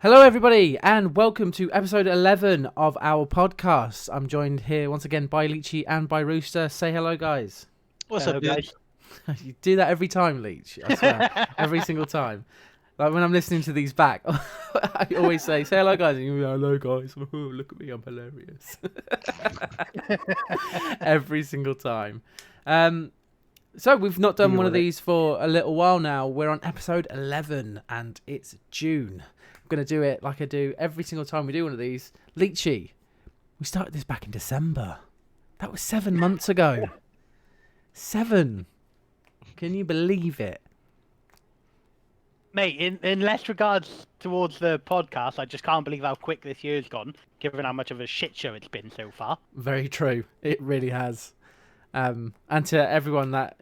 Hello, everybody, and welcome to episode 11 of our podcast. I'm joined here once again by Leechy and by Rooster. Say hello, guys. What's Hello, up, dude? guys? You do that every time, Leech. I swear, every single time. Like when I'm listening to these back, I always say hello, guys. And you go, hello, guys. Look at me, I'm hilarious. Every single time. So we've not done one of these for a little while now. We're on episode 11 and it's June. I'm going to do it like I do every single time we do one of these. Leechy, we started this back in December. That was 7 months ago. 7. Can you believe it? Mate, in less regards towards the podcast, I just can't believe how quick this year's gone, given how much of a shit show it's been so far. Very true. It really has. And to everyone that,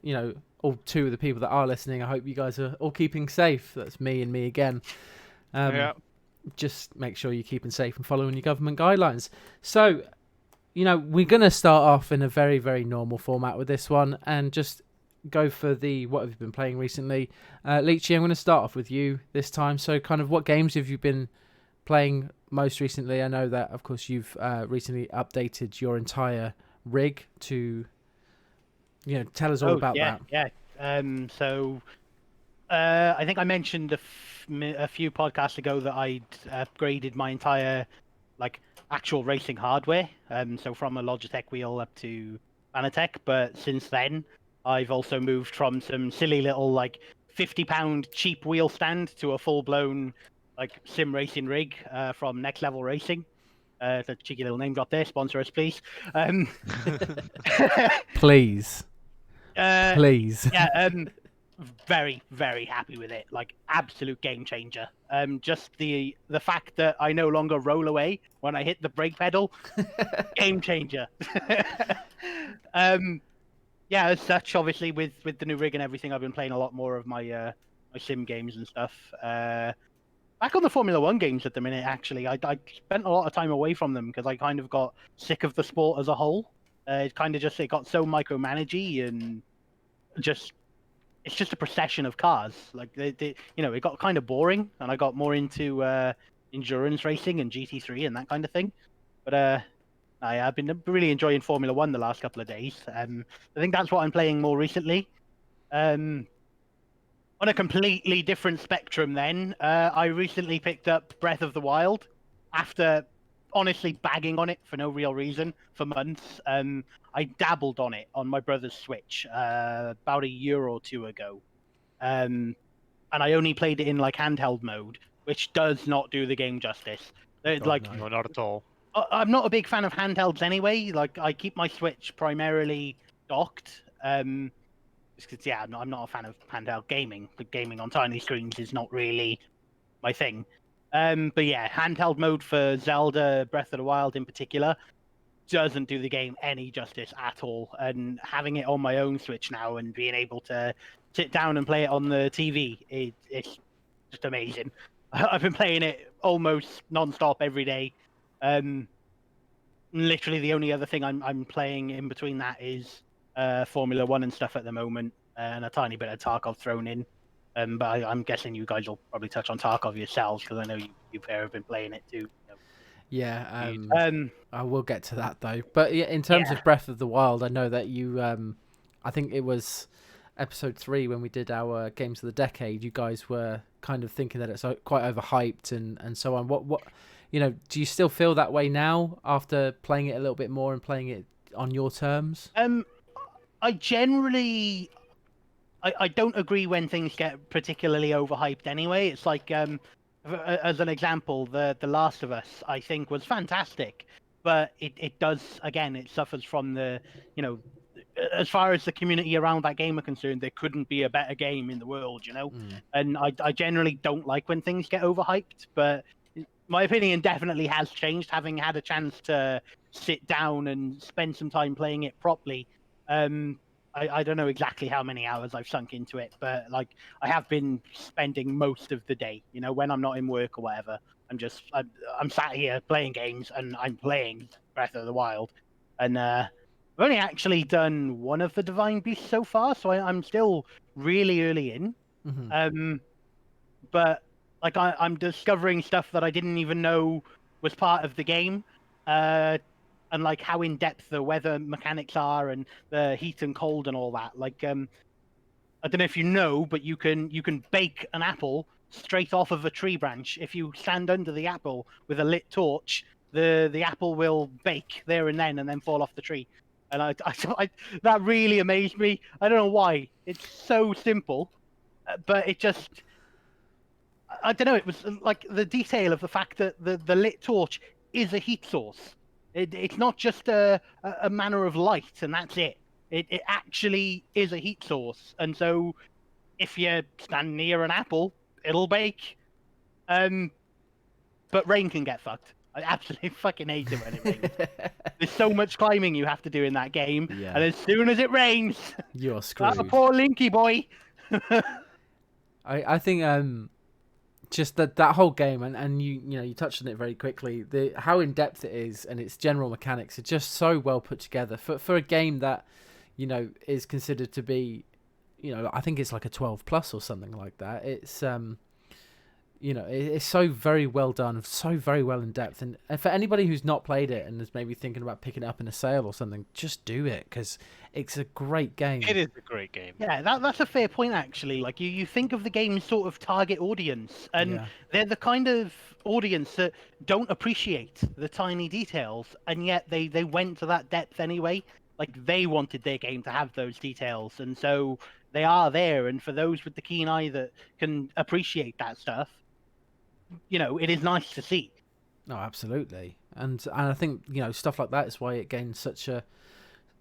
all 2 of the people that are listening, I hope you guys are all keeping safe. That's me and me again. Just make sure you're keeping safe and following your government guidelines. So, we're going to start off in a very, very normal format with this one and just go for the what have you been playing recently. Leechy, I'm going to start off with you this time. So kind of what games have you been playing most recently? I know that, of course, you've recently updated your entire rig to, tell us all about that. Yeah. So I think I mentioned a few podcasts ago that I'd upgraded my entire, actual racing hardware. So from a Logitech wheel up to Fanatec. But since then, I've also moved from some silly little, £50 cheap wheel stand to a full-blown, sim racing rig from Next Level Racing. It's a cheeky little name drop there. Sponsor us, please. Please. Please. Yeah, very, very happy with it. Absolute game changer. Just the fact that I no longer roll away when I hit the brake pedal, game changer. Yeah, as such, obviously with the new rig and everything, I've been playing a lot more of my my sim games and stuff. Back on the Formula One games at the minute, actually, I spent a lot of time away from them because I kind of got sick of the sport as a whole. It got so micromanagey and it's just a procession of cars. It got kind of boring, and I got more into endurance racing and GT3 and that kind of thing. But I've been really enjoying Formula One the last couple of days. I think that's what I'm playing more recently. On a completely different spectrum then, I recently picked up Breath of the Wild after honestly bagging on it for no real reason for months. I dabbled on it on my brother's Switch about a year or 2 ago. And I only played it in handheld mode, which does not do the game justice. No, not at all. I'm not a big fan of handhelds anyway. I keep my Switch primarily docked. Because I'm not a fan of handheld gaming. The gaming on tiny screens is not really my thing. But yeah, handheld mode for Zelda Breath of the Wild in particular doesn't do the game any justice at all. And having it on my own Switch now and being able to sit down and play it on the TV, it's just amazing. I've been playing it almost non-stop every day. Literally the only other thing I'm playing in between that is Formula One and stuff at the moment, and a tiny bit of Tarkov thrown in. But I'm guessing you guys will probably touch on Tarkov yourselves because I know you pair have been playing it too. Yeah, I will get to that though. But yeah, in terms of Breath of the Wild, I know that you, I think it was episode 3 when we did our Games of the Decade. You guys were kind of thinking that it's quite overhyped and so on. What do you still feel that way now after playing it a little bit more and playing it on your terms? I generally, I don't agree when things get particularly overhyped. Anyway, it's as an example, the Last of Us I think was fantastic, but it does again it suffers from the as far as the community around that game are concerned, there couldn't be a better game in the world, and I generally don't like when things get overhyped, but my opinion definitely has changed having had a chance to sit down and spend some time playing it properly. I don't know exactly how many hours I've sunk into it, but I have been spending most of the day, when I'm not in work or whatever. I'm sat here playing games and I'm playing Breath of the Wild, and I've only actually done one of the Divine Beasts so far, so I'm still really early in. Mm-hmm. But Like I'm discovering stuff that I didn't even know was part of the game, and like how in depth the weather mechanics are and the heat and cold and all that. Like I don't know if you know, but you can bake an apple straight off of a tree branch. If you stand under the apple with a lit torch, the apple will bake there and then fall off the tree. And that really amazed me. I don't know why. It's so simple, but it just I don't know. It was like the detail of the fact that the lit torch is a heat source. It's not just a manner of light and that's it. It actually is a heat source. And so if you stand near an apple, it'll bake. But rain can get fucked. I absolutely fucking hate it when it rains. There's so much climbing you have to do in that game, Yeah. and as soon as it rains, You're screwed. that poor Linky boy. I think just that whole game and you touched on it very quickly, the how in depth it is and its general mechanics are just so well put together for a game that is considered to be, I think it's like a 12 plus or something like that. It's it's so very well done, so very well in depth, and for anybody who's not played it and is maybe thinking about picking it up in a sale or something, just do it because it's a great game. It is a great game. Yeah, that's a fair point actually. Like you think of the game's sort of target audience, and they're the kind of audience that don't appreciate the tiny details, and yet they went to that depth anyway. Like they wanted their game to have those details, and so they are there. And for those with the keen eye that can appreciate that stuff, it is nice to see. No, absolutely, and I think stuff like that is why it gained such a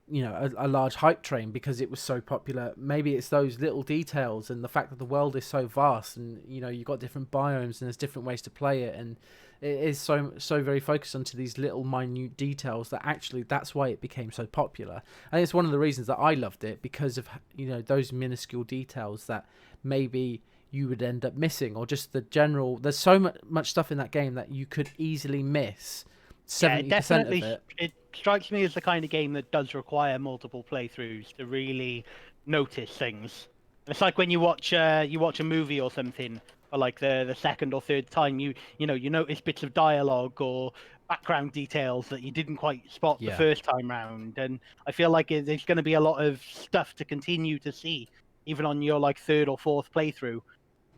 a large hype train, because it was so popular. Maybe it's those little details and the fact that the world is so vast, and you've got different biomes and there's different ways to play it, and it is so very focused onto these little minute details that actually that's why it became so popular. And it's one of the reasons that I loved it, because of those minuscule details that maybe you would end up missing, or just the general. There's so much stuff in that game that you could easily miss 70% of it. It strikes me as the kind of game that does require multiple playthroughs to really notice things. It's like when you watch a movie or something for like the second or third time, you notice bits of dialogue or background details that you didn't quite spot the first time round. And I feel like there's going to be a lot of stuff to continue to see, even on your like third or fourth playthrough.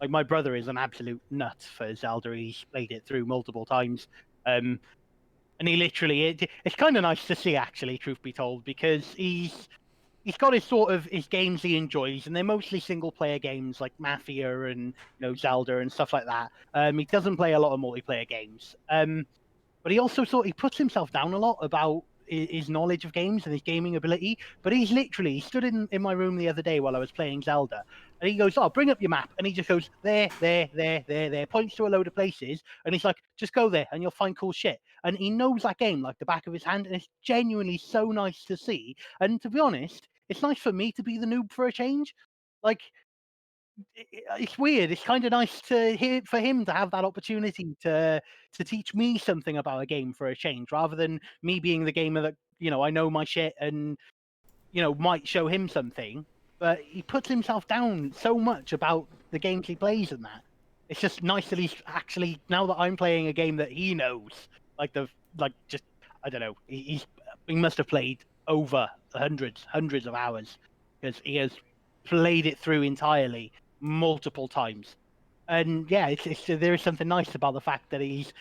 Like my brother is an absolute nut for Zelda. He's played it through multiple times. And he literally, it's kind of nice to see, actually, truth be told, because he's got his games he enjoys, and they're mostly single player games like Mafia and Zelda and stuff like that. He doesn't play a lot of multiplayer games, but he also he puts himself down a lot about his knowledge of games and his gaming ability. But he stood in my room the other day while I was playing Zelda, and he goes, "Oh, bring up your map," and he just goes there, points to a load of places, and he's like, "Just go there, and you'll find cool shit." And he knows that game like the back of his hand, and it's genuinely so nice to see. And to be honest, it's nice for me to be the noob for a change. Like, it's weird. It's kind of nice to hear for him to have that opportunity to teach me something about a game for a change, rather than me being the gamer that I know my shit and might show him something. But he puts himself down so much about the games he plays and that. It's just nice that he's actually, now that I'm playing a game that he knows, I don't know. He must have played over hundreds of hours, because he has played it through entirely multiple times. And yeah, there is something nice about the fact that he's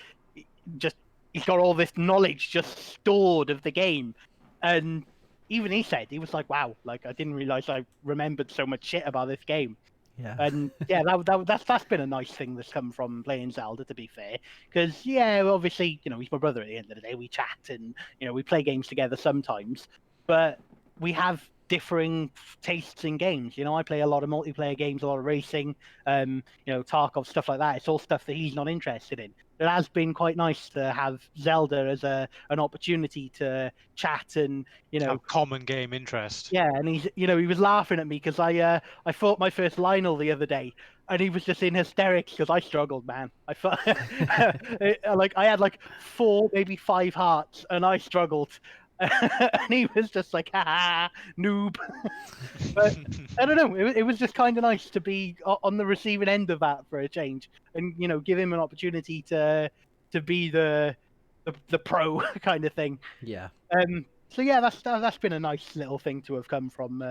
got all this knowledge just stored of the game. And even he said, he was like, "Wow, like I didn't realize I remembered so much shit about this game." Yeah. And yeah, that's been a nice thing that's come from playing Zelda, to be fair. Because yeah, obviously, he's my brother at the end of the day. We chat and we play games together sometimes, but we have differing tastes in games. I play a lot of multiplayer games, a lot of racing, Tarkov, stuff like that. It's all stuff that he's not interested in. It has been quite nice to have Zelda as an opportunity to chat and have common game interest. Yeah, and he's he was laughing at me because I fought my first Lionel the other day, and he was just in hysterics because I struggled, man. I felt like I had like 4, maybe 5 hearts, and I struggled. and he was just like, "Ha ha, noob." But I don't know. It was just kind of nice to be on the receiving end of that for a change, and give him an opportunity to be the pro kind of thing. Yeah. So yeah, that's been a nice little thing to have come from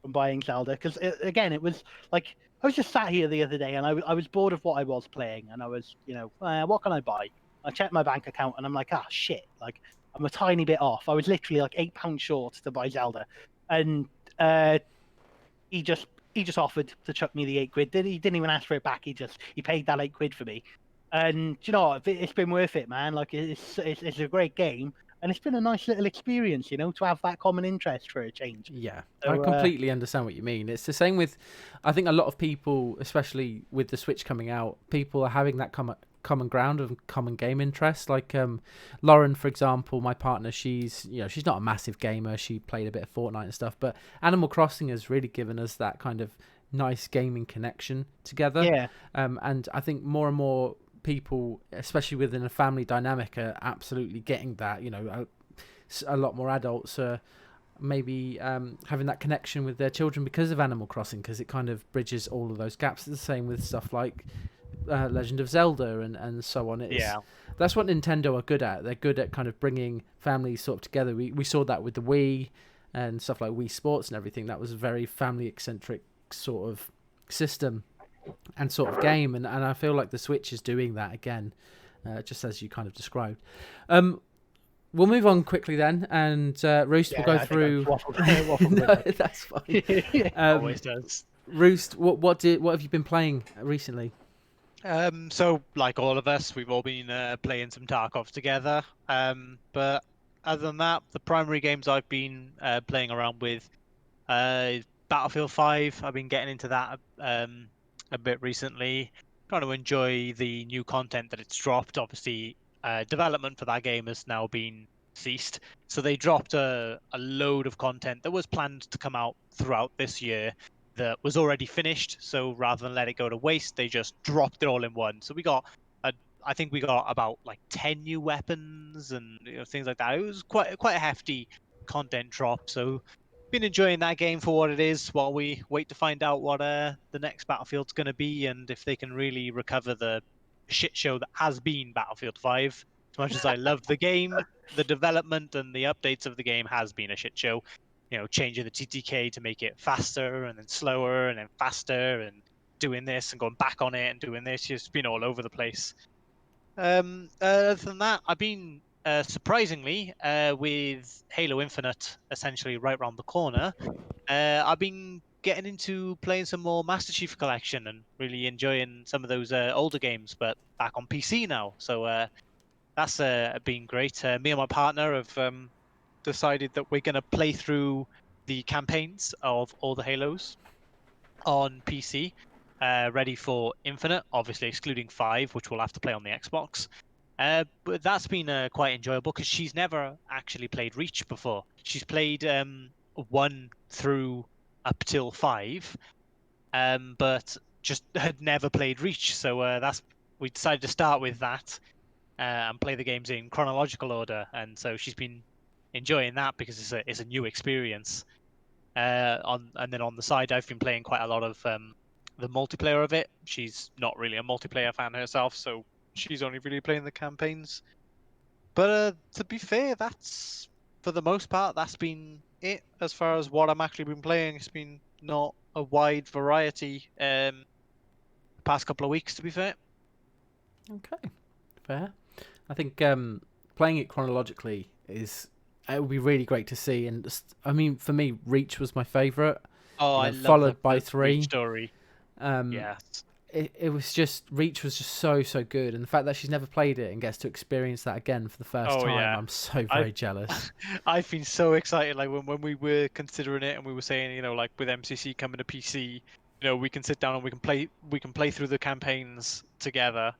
buying Zelda, because again, it was like I was just sat here the other day and I was bored of what I was playing, and I was what can I buy? I checked my bank account and I'm like, ah, shit, like I'm a tiny bit off. I was literally like £8 short to buy Zelda, and uh, he just he just offered to chuck me the £8. He didn't even ask for it back. He paid that £8 for me, and you know what? It's been worth it, man. Like it's a great game, and it's been a nice little experience, to have that common interest for a change. Yeah, I So completely understand what you mean. It's the same with, I think a lot of people, especially with the Switch coming out, people are having that common ground of common game interest. Like Lauren, for example, my partner, she's not a massive gamer. She played a bit of Fortnite and stuff, but Animal Crossing has really given us that kind of nice gaming connection together. yeah, And I think more and more people, especially within a family dynamic, are absolutely getting that. A lot more adults are maybe having that connection with their children because of Animal Crossing, because it kind of bridges all of those gaps. It's the same with stuff like Legend of Zelda and so on. Yeah. That's what Nintendo are good at. They're good at kind of bringing families sort of together. We saw that with the Wii and stuff like Wii Sports and everything. That was a very family eccentric sort of system and sort of game, and I feel like the Switch is doing that again, just as you kind of described. We'll move on quickly then, and Roost will go I think through. I've waffled a No, bit that's fine. there. Always does. Roost, what have you been playing recently? So like all of us, we've all been playing some Tarkov together. But other than that, the primary games I've been playing around with, Battlefield 5. I've been getting into that a bit recently. Trying to enjoy the new content that it's dropped. Obviously, development for that game has now been ceased. So they dropped a load of content that was planned to come out throughout this year that was already finished. So rather than let it go to waste, they just dropped it all in one. So I think we got about like 10 new weapons and things like that. It was quite a hefty content drop. So been enjoying that game for what it is while we wait to find out what the next Battlefield's going to be, and if they can really recover the shit show that has been Battlefield 5. As much as I love the game, the development and the updates of the game has been a shit show. Changing the TTK to make it faster and then slower and then faster, and doing this and going back on it and doing this. Just been all over the place. Other than that, I've been surprisingly with Halo Infinite essentially right around the corner. I've been getting into playing some more Master Chief Collection and really enjoying some of those older games, but back on PC now. So that's been great. Me and my partner have decided that we're going to play through the campaigns of all the Halos on PC, ready for Infinite, obviously excluding 5, which we'll have to play on the Xbox. But that's been quite enjoyable because she's never actually played Reach before. She's played 1 through up till 5, but just had never played Reach. So we decided to start with that and play the games in chronological order. And so she's been enjoying that because it's a new experience. And then on the side, I've been playing quite a lot of the multiplayer of it. She's not really a multiplayer fan herself, so she's only really playing the campaigns. But to be fair, that's for the most part that's been it as far as what I'm actually been playing. It's been not a wide variety the past couple of weeks, to be fair. Okay, fair. I think playing it chronologically it would be really great to see. And I mean, for me, Reach was my favourite. Oh, I love followed by the 3. Reach story. Yes. It was just Reach was just so good, and the fact that she's never played it and gets to experience that again for the first time, Yeah. I'm so very jealous. I've been so excited, like when we were considering it and we were saying, like with MCC coming to PC, we can sit down and we can play through the campaigns together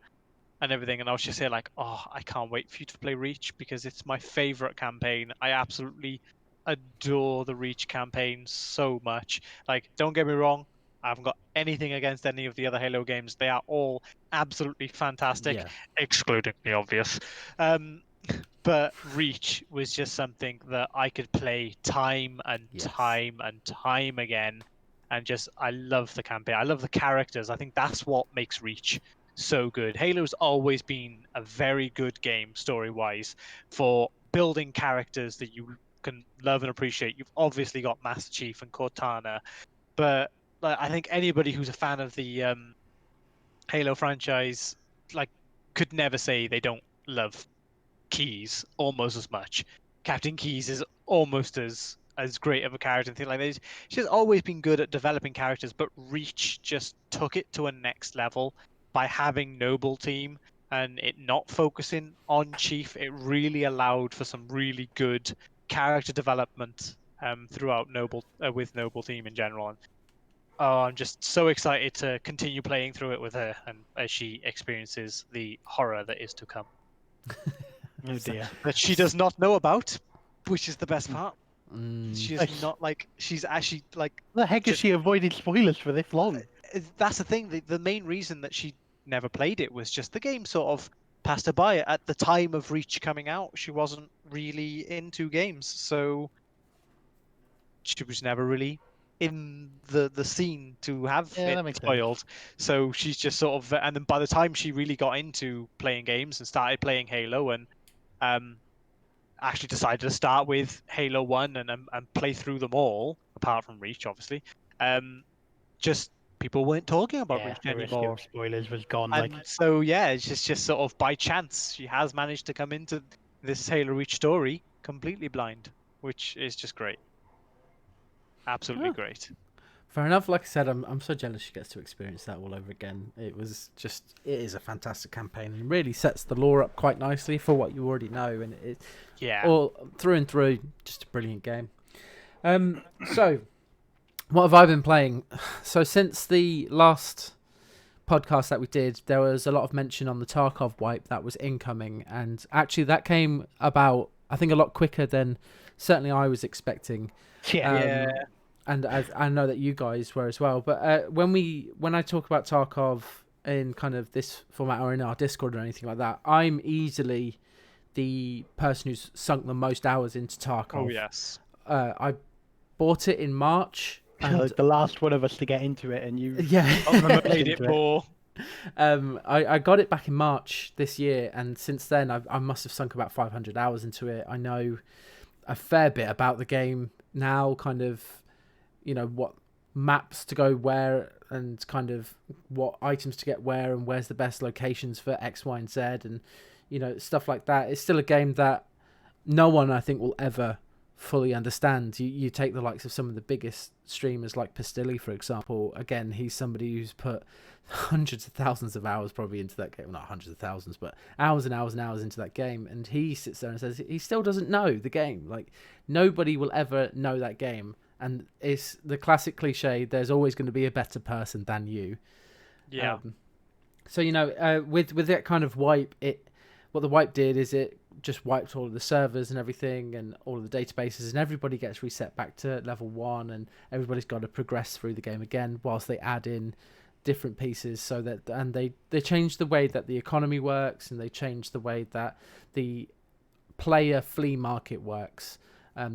and everything. And I was just here like, oh, I can't wait for you to play Reach because it's my favorite campaign. I absolutely adore the Reach campaign so much. Like, don't get me wrong, I haven't got anything against any of the other Halo games. They are all absolutely fantastic, Yeah. excluding the obvious. But Reach was just something that I could play time and Yes. time and time again. And just, I love the campaign. I love the characters. I think that's what makes Reach so good. Halo's always been a very good game, story-wise, for building characters that you can love and appreciate. You've obviously got Master Chief and Cortana, but like, I think anybody who's a fan of the Halo franchise, like, could never say they don't love Keys almost as much. Captain Keys is almost as great of a character and things like that. She's always been good at developing characters, but Reach just took it to a next level by having Noble Team and it not focusing on Chief. It really allowed for some really good character development throughout Noble with Noble Team in general. And oh, I'm just so excited to continue playing through it with her and as she experiences the horror that is to come. Oh dear. That she does not know about, which is the best part. Mm. She's Nice. not like she's actually like The heck is just- she avoided spoilers for this long? that's the thing. The main reason that she never played it was just the game sort of passed her by. At the time of Reach coming out, she wasn't really into games, so she was never really in the scene to have Yeah, that it makes sense. spoiled. So she's just sort of, and then by the time she really got into playing games and started playing Halo and actually decided to start with Halo 1 and play through them all, apart from Reach, obviously. Just people weren't talking about Yeah, Reach the risk anymore. of spoilers was gone. And Like, so, yeah, it's just sort of by chance she has managed to come into this Halo Reach story completely blind, which is just great. Absolutely Oh. great. Fair enough. Like I said, I'm so jealous she gets to experience that all over again. It is a fantastic campaign and really sets the lore up quite nicely for what you already know, and it Yeah. all through and through just a brilliant game. So what have I been playing? So since the last podcast that we did, there was a lot of mention on the Tarkov wipe that was incoming, and actually that came about, I think, a lot quicker than certainly I was expecting. yeah, And I know that you guys were as well. But when I talk about Tarkov in kind of this format or in our Discord or anything like that, I'm easily the person who's sunk the most hours into Tarkov. Oh yes. I bought it in March. And like the last one of us to get into it, and you yeah, Played it more. I got it back in March this year, and since then I must have sunk about 500 hours into it. I know a fair bit about the game now, kind of, you know, what maps to go where and kind of what items to get where and where's the best locations for X, Y, and Z, and, you know, stuff like that. It's still a game that no one, I think, will ever fully understand. You take the likes of some of the biggest streamers like Pastilli, for example. Again, he's somebody who's put hundreds of thousands of hours probably into that game. Well, not hundreds of thousands, but hours and hours and hours into that game, and he sits there and says he still doesn't know the game. Like, nobody will ever know that game, and it's the classic cliche, there's always going to be a better person than you. Yeah. So, you know, with that kind of wipe, what the wipe did is it just wiped all of the servers and everything and all of the databases, and everybody gets reset back to level 1, and everybody's got to progress through the game again whilst they add in different pieces. So that, and they change the way that the economy works, and they change the way that the player flea market works,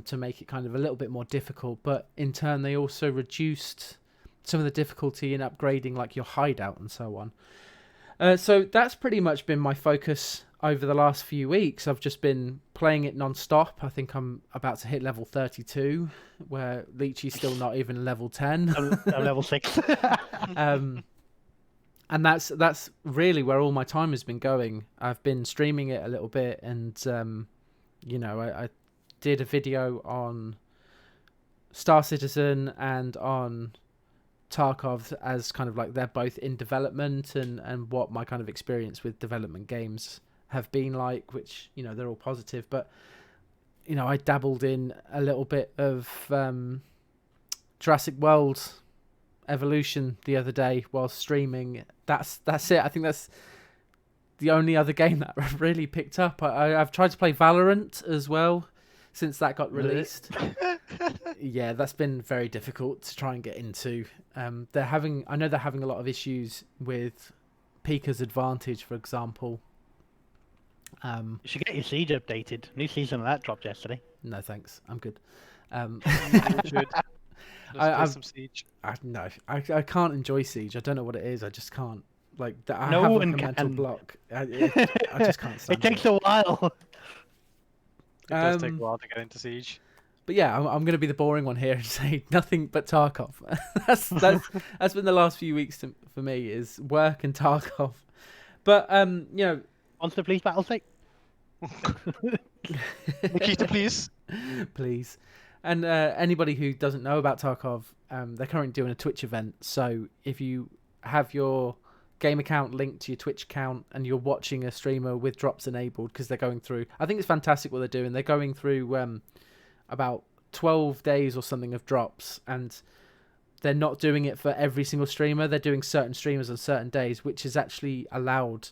to make it kind of a little bit more difficult. But in turn, they also reduced some of the difficulty in upgrading, like your hideout and so on. So that's pretty much been my focus over the last few weeks. I've just been playing it non-stop. I think I'm about to hit level 32, where Leechy's still not even level 10. I'm level 6. And that's really where all my time has been going. I've been streaming it a little bit, and you know, I did a video on Star Citizen and on Tarkov as kind of like they're both in development, and what my kind of experience with development games have been like, which, you know, they're all positive. But, you know, I dabbled in a little bit of Jurassic World Evolution the other day while streaming. That's it. I think that's the only other game that I've really picked up. I've tried to play Valorant as well since that got released. Yeah, that's been very difficult to try and get into. I know they're having a lot of issues with Pika's Advantage, for example. You should get your Siege updated. New season of that dropped yesterday. No thanks, I'm good. You should. I, Let's play I've some Siege. no, I can't enjoy Siege. I don't know what it is. I just can't. Like I No have like one a mental can. block. I just can't stand It takes a while. It does take a while to get into Siege. But yeah, I'm going to be the boring one here and say nothing but Tarkov. that's been the last few weeks for me is work and Tarkov. But you know, Monster Police Battlestate. Nikita, please. please. And anybody who doesn't know about Tarkov, they're currently doing a Twitch event. So if you have your game account linked to your Twitch account and you're watching a streamer with drops enabled, because they're going through, I think it's fantastic what they're doing. They're going through about 12 days or something of drops, and they're not doing it for every single streamer. They're doing certain streamers on certain days, which has actually allowed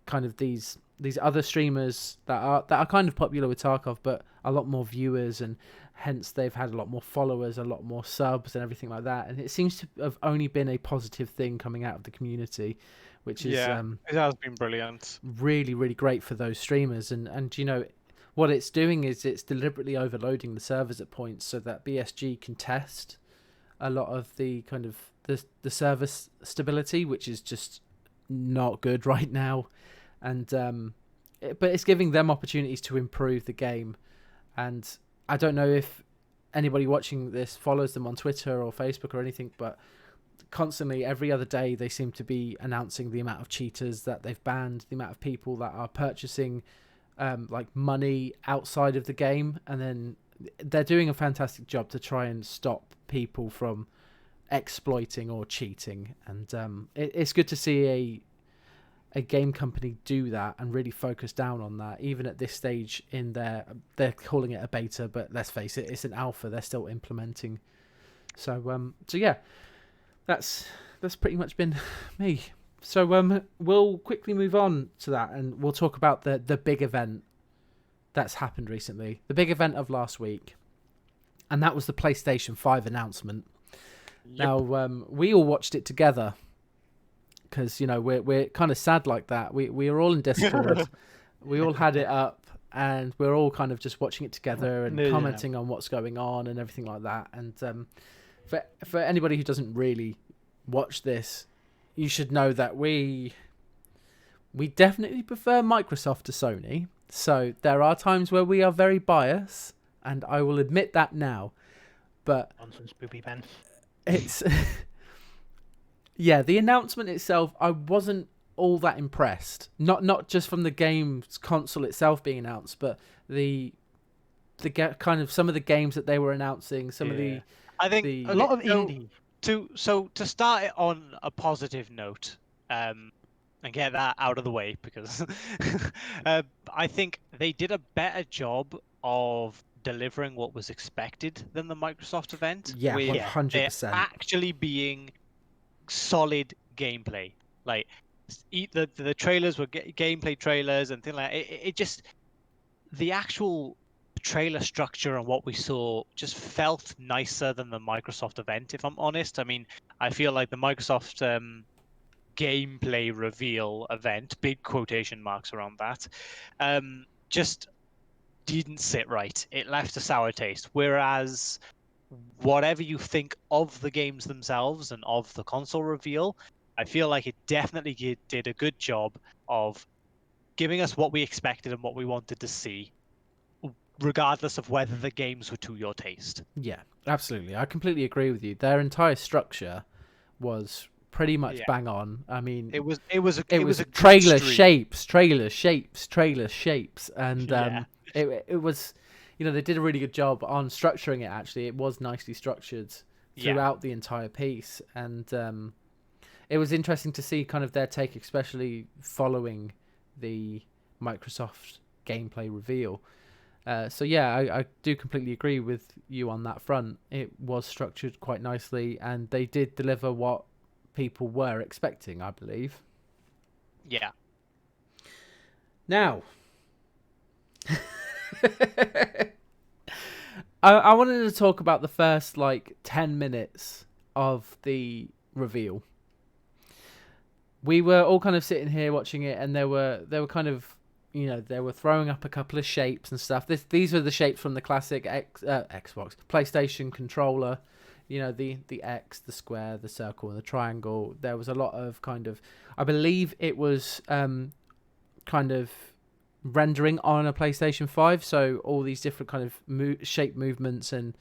kind of these other streamers that are kind of popular with Tarkov, but a lot more viewers, and hence they've had a lot more followers, a lot more subs, and everything like that. And it seems to have only been a positive thing coming out of the community, which is it has been brilliant. really, really great for those streamers. And you know, what it's doing is it's deliberately overloading the servers at points so that BSG can test a lot of the kind of the service stability, which is just not good right now. And but it's giving them opportunities to improve the game. And I don't know if anybody watching this follows them on Twitter or Facebook or anything, but constantly every other day they seem to be announcing the amount of cheaters that they've banned, the amount of people that are purchasing like money outside of the game, and then they're doing a fantastic job to try and stop people from exploiting or cheating. And it's good to see a game company do that and really focus down on that, even at this stage in they're calling it a beta, but let's face it, it's an alpha. They're still implementing. So yeah, that's pretty much been me. So we'll quickly move on to that, and we'll talk about the big event that's happened recently, the big event of last week, and that was the PlayStation 5 announcement. Yep. Now we all watched it together, because you know we're kind of sad like that. We were all in Discord, we all had it up, and we're all kind of just watching it together and commenting on what's going on and everything like that. And for anybody who doesn't really watch this, you should know that we definitely prefer Microsoft to Sony. So there are times where we are very biased, and I will admit that now. But Nonsense, booby pants. it's yeah, the announcement itself, I wasn't all that impressed. Not just from the game's console itself being announced, but the kind of some of the games that they were announcing, some of the I think A lot of indie. To start it on a positive note, and get that out of the way, because I think they did a better job of delivering what was expected than the Microsoft event. Yeah, with 100%. there actually being solid gameplay. Like the trailers were gameplay trailers and things like that. It just, the actual trailer structure and what we saw just felt nicer than the Microsoft event, if I'm honest. I mean, I feel like the Microsoft gameplay reveal event, big quotation marks around that, just didn't sit right. It left a sour taste. Whereas whatever you think of the games themselves and of the console reveal, I feel like it definitely did a good job of giving us what we expected and what we wanted to see, regardless of whether the games were to your taste. Yeah, absolutely. I completely agree with you. Their entire structure was pretty much bang on. I mean, it was a trailer good stream. trailer shapes, and it was, you know, they did a really good job on structuring it. Actually, it was nicely structured throughout the entire piece, and it was interesting to see kind of their take, especially following the Microsoft gameplay reveal. So yeah, I do completely agree with you on that front. It was structured quite nicely, and they did deliver what people were expecting, I believe. Yeah. Now, I wanted to talk about the first 10 minutes of the reveal. We were all kind of sitting here watching it, and there were kind of you know, they were throwing up a couple of shapes and stuff. These were the shapes from the classic Xbox PlayStation controller. You know, the X, the square, the circle, and the triangle. There was a lot of kind of, I believe it was kind of rendering on a PlayStation 5. So all these different kind of shape movements and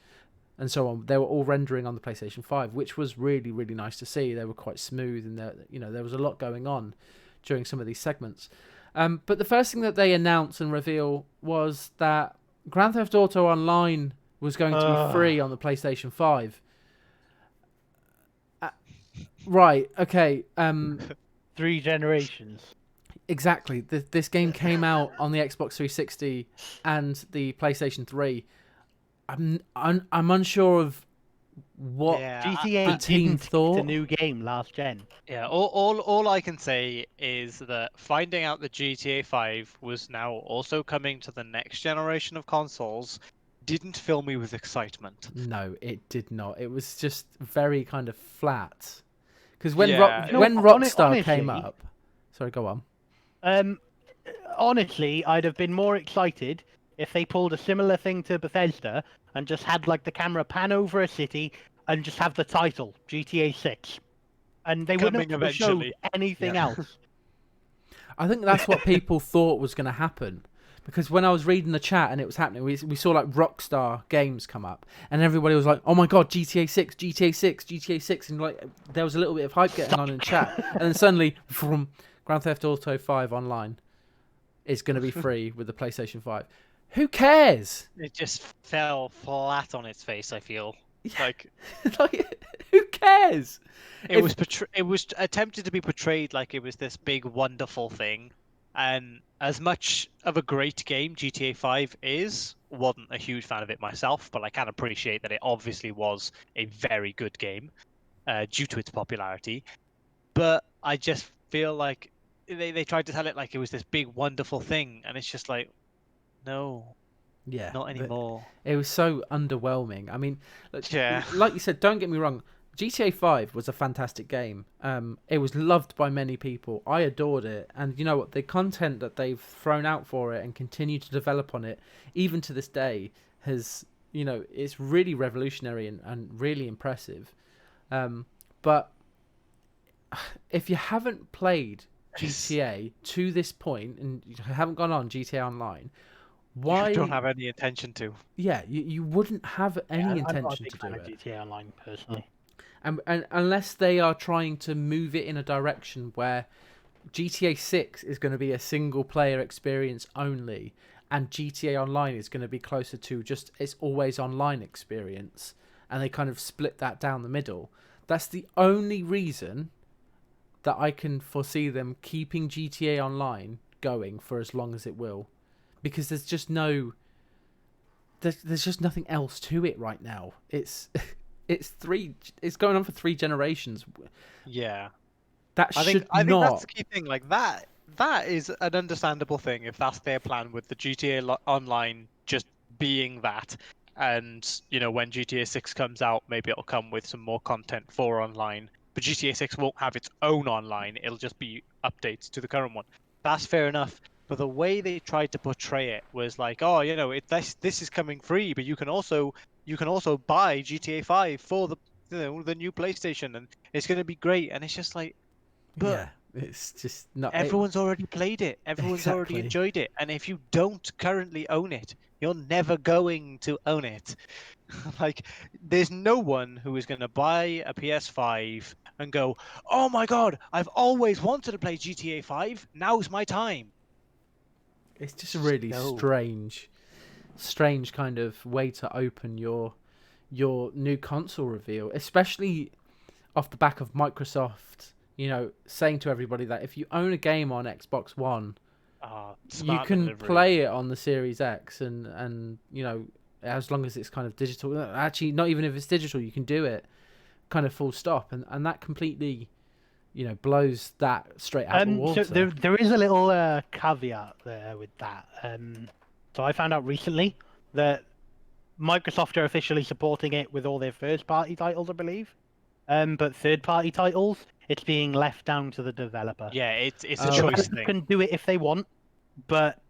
so on, they were all rendering on the PlayStation 5, which was really, really nice to see. They were quite smooth, and there was a lot going on during some of these segments. But the first thing that they announced and revealed was that Grand Theft Auto Online was going to be free on the PlayStation 5. Right, okay. 3 generations. Exactly. This game came out on the Xbox 360 and the PlayStation 3. I'm unsure of what GTA the team didn't thought. get a new game last gen. Yeah, all I can say is that finding out that GTA 5 was now also coming to the next generation of consoles didn't fill me with excitement. No, it did not. It was just very kind of flat. Because when Yeah. when Rockstar came Honestly, up, sorry, go on. honestly, I'd have been more excited if they pulled a similar thing to Bethesda and just had like the camera pan over a city and just have the title GTA 6, and they wouldn't Coming have showed eventually. anything else. I think that's what people thought was going to happen. Because when I was reading the chat and it was happening, we saw like Rockstar games come up, and everybody was like, "Oh my god, GTA 6, GTA 6, GTA 6," and like there was a little bit of hype getting on in chat, and then suddenly, from Grand Theft Auto 5 Online is going to be free with the PlayStation 5. Who cares? It just fell flat on its face, I feel. Like who cares? it was attempted to be portrayed like it was this big wonderful thing, and as much of a great game GTA 5 wasn't a huge fan of it myself, but I can appreciate that it obviously was a very good game due to its popularity. But I just feel like they tried to tell it like it was this big wonderful thing, and it's just like, no, Yeah, not anymore. It was so underwhelming. I mean, Yeah. like you said, don't get me wrong. GTA 5 was a fantastic game. It was loved by many people. I adored it. And you know what? The content that they've thrown out for it and continue to develop on it, even to this day, it's really revolutionary and really impressive. But if you haven't played GTA to this point and you haven't gone on GTA Online, why You don't have any intention to. Yeah, you wouldn't have any I'm not a intention big to fan do of it. GTA Online personally. And unless they are trying to move it in a direction where GTA 6 is going to be a single player experience only, and GTA Online is going to be closer to just its always online experience, and they kind of split that down the middle. That's the only reason that I can foresee them keeping GTA Online going for as long as it will, because there's just nothing else to it right now. It's going on for 3 generations. Yeah. I think that's the key thing. Like that is an understandable thing if that's their plan with the GTA Online just being that. And when GTA 6 comes out, maybe it'll come with some more content for online. But GTA 6 won't have its own online. It'll just be updates to the current one. That's fair enough. But the way they tried to portray it was like, oh, this is coming free, but you can also buy GTA 5 for the new PlayStation, and it's going to be great. And it's just like, but yeah, it's just not. Everyone's already played it. Everyone's already enjoyed it. And if you don't currently own it, you're never going to own it. Like, there's no one who is going to buy a PS5 and go, oh my god, I've always wanted to play GTA 5. Now's my time. It's just a really strange kind of way to open your new console reveal, especially off the back of Microsoft, saying to everybody that if you own a game on Xbox One, you can play it on the Series X, and as long as it's kind of digital. Actually, not even if it's digital, you can do it, kind of full stop, and that completely, blows that straight out the water. So there is a little caveat there with that. So I found out recently that Microsoft are officially supporting it with all their first-party titles, I believe. But third-party titles, it's being left down to the developer. Yeah, it's a choice thing. Can do it if they want, but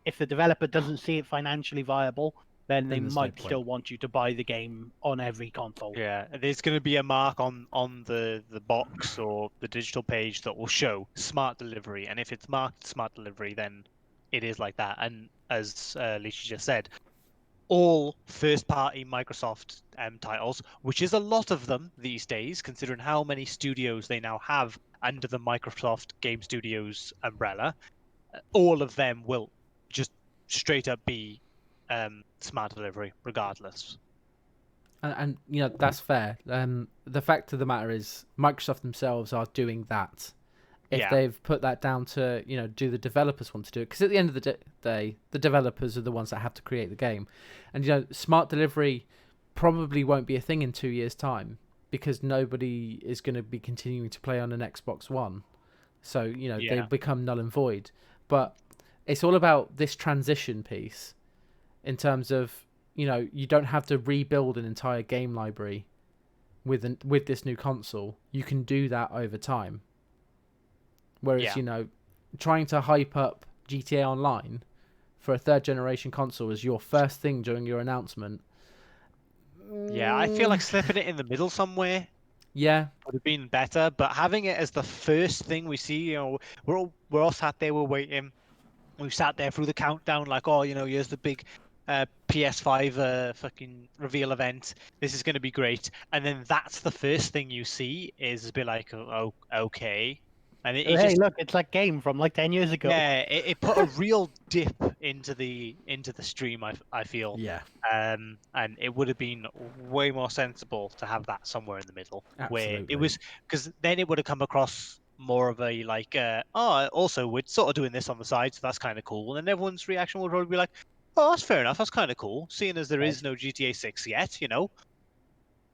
if the developer doesn't see it financially viable, then they Then there's no might point. still want you to buy the game on every console. Yeah, there's going to be a mark on the box or the digital page that will show smart delivery, and if it's marked smart delivery, then it is like that. And as Leisha just said, all first-party Microsoft titles, which is a lot of them these days, considering how many studios they now have under the Microsoft Game Studios umbrella, all of them will just straight up be smart delivery, regardless. And you know that's fair. The fact of the matter is, Microsoft themselves are doing that. If Yeah. they've put that down to, you know, do the developers want to do it? Because at the end of the day, the developers are the ones that have to create the game, and you know, smart delivery probably won't be a thing in 2 years' time because nobody is going to be continuing to play on an Xbox One. So you know, they Yeah. become null and void. But it's all about this transition piece in terms of, you know, you don't have to rebuild an entire game library with this new console. You can do that over time. Whereas, Yeah. you know, trying to hype up GTA Online for a third generation console as your first thing during your announcement. Yeah, I feel like slipping it in the middle somewhere Yeah, would have been better, but having it as the first thing we see, you know, we're all sat there, we're waiting. We've sat there through the countdown, like, oh, you know, here's the big PS5 fucking reveal event. This is going to be great, and then that's the first thing you see is a bit like, oh, okay, and Oh, it hey, just look, it's that game from like 10 years ago. yeah, it put a real dip into the stream. I feel, yeah, and it would have been way more sensible to have that somewhere in the middle, where it absolutely. was, because then it would have come across more of a like, oh, also we're sort of doing this on the side, so that's kind of cool, and then everyone's reaction would probably be like, oh, that's fair enough, that's kind of cool, seeing as there is no GTA 6 yet, you know.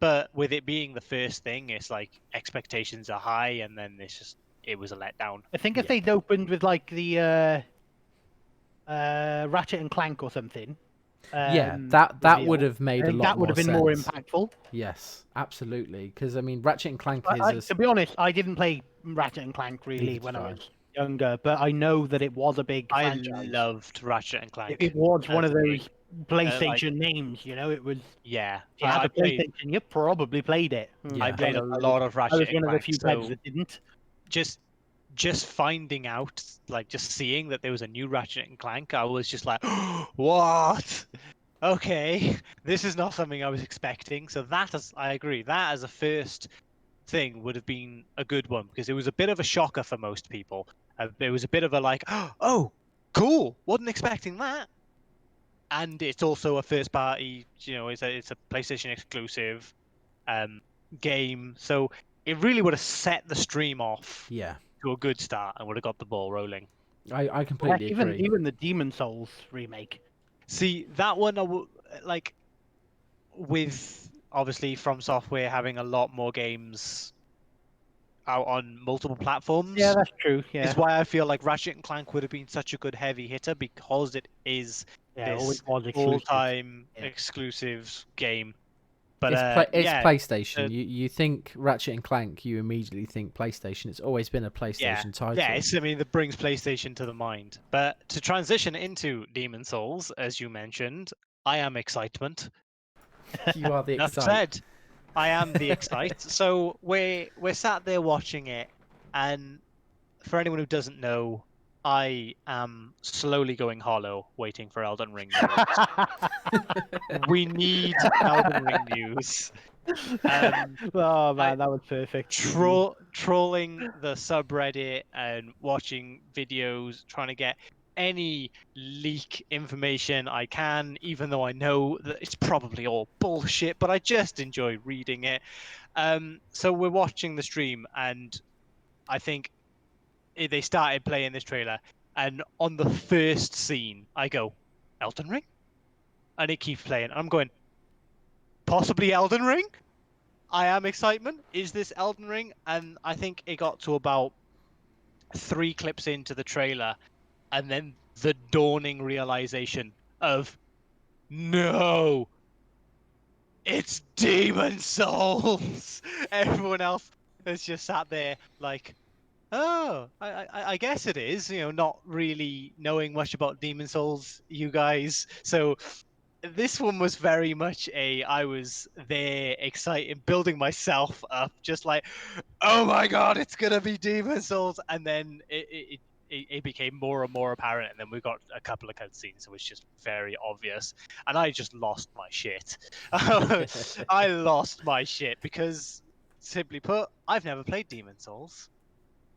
But with it being the first thing, it's like expectations are high, and then it was a letdown. I think if Yeah. they'd opened with like the Ratchet and Clank or something, Yeah, that would reveal, have made I a think lot that would more have been more sense. impactful. Yes, absolutely. Because I mean, Ratchet and Clank is To be honest, I didn't play Ratchet and Clank Neither really when did I I. was younger, but I know that it was a big I franchise. loved Ratchet and Clank It was one as of a those like PlayStation names, you know. It was. yeah. If you had I a played PlayStation, you probably played it. I Yeah. To be played a honest, lot of I was Ratchet and one of the Clank, few devs so that didn't. just just finding out, like just seeing that there was a new Ratchet and Clank, I was just like, what? Okay, this is not something I was expecting. So I agree, that as a first thing would have been a good one because it was a bit of a shocker for most people. There was a bit of a like, oh, cool, wasn't expecting that. And it's also a first party, you know, it's a PlayStation exclusive game, so it really would have set the stream off Yeah, to a good start and would have got the ball rolling. I Heck, completely even agree. the Demon Souls remake. See, that one, like, with obviously From Software having a lot more games out on multiple Yeah, platforms, that's true. is Yeah, why I feel like Ratchet and Clank would have been such a good heavy hitter because it is yeah, it always this was exclusive. all-time Yeah. exclusive game. But It's yeah, PlayStation. uh, You think Ratchet and Clank, you immediately think PlayStation. It's always been a yeah, PlayStation title. yeah, it's something that brings PlayStation to the mind. But to transition into Demon Souls, as you mentioned, I am excitement. You are the Enough excite. said. I am the excite. So we're sat there watching it, and for anyone who doesn't know, I am slowly going hollow, waiting for Elden Ring news. We need Elden Ring news. Oh I man, that was perfect. trolling the subreddit and watching videos, trying to get any leak information I can, even though I know that it's probably all bullshit, but I just enjoy reading it. So we're watching the stream, and I think they started playing this trailer, and on the first scene, I go, Elden Ring? And it keeps playing. I'm going, possibly Elden Ring? I am excitement. Is this Elden Ring? And I think it got to about 3 clips into the trailer, and then the dawning realization of no, it's Demon Souls. Everyone else has just sat there like, Oh, I guess it is. Not really knowing much about Demon Souls, you guys. So this one was very much I was there excited, building myself up, just like, oh my god, it's gonna be Demon Souls, and then it became more and more apparent, and then we got a couple of cutscenes, so it's just very obvious, and I just lost my shit. I lost my shit because, simply put, I've never played Demon Souls.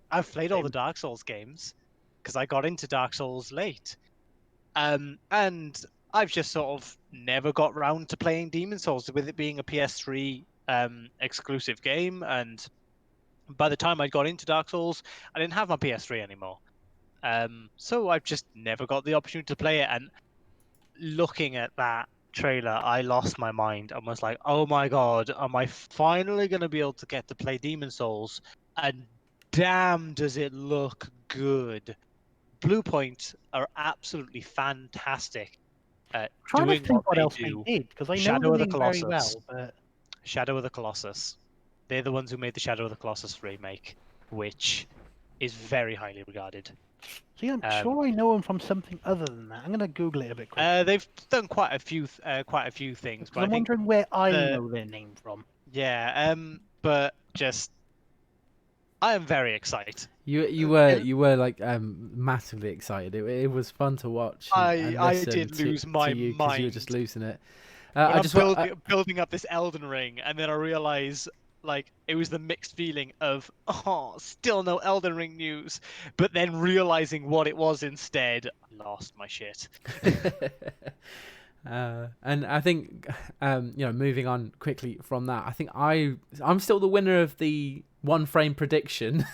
I've played all the Dark Souls games because I got into Dark Souls late. And I've just sort of never got round to playing Demon Souls, with it being a PS3 exclusive game. And by the time I got into Dark Souls, I didn't have my PS3 anymore. So I've just never got the opportunity to play it. And looking at that trailer, I lost my mind and was like, oh my god, am I finally going to be able to get to play Demon Souls? And damn, does it look good. Blue Point are absolutely fantastic at Trying to doing what think what they else do. they did, because I know Shadow the of the name very Colossus. well, but Shadow of the Colossus. They're the ones who made the Shadow of the Colossus remake, which is very highly regarded. see, I'm sure I know them from something other than that. I'm gonna Google it a bit quick. They've done quite a few things, Because but I I'm think wondering where I know their name from. but just I am very excited. You were like massively excited. It was fun to watch and I listen did lose my to you because you were just mind losing it. when I I'm just building up this Elden Ring, and then I realize like it was the mixed feeling of, oh, still no Elden Ring news, but then realizing what it was instead, I lost my shit. And I think moving on quickly from that, I think I'm still the winner of the one frame prediction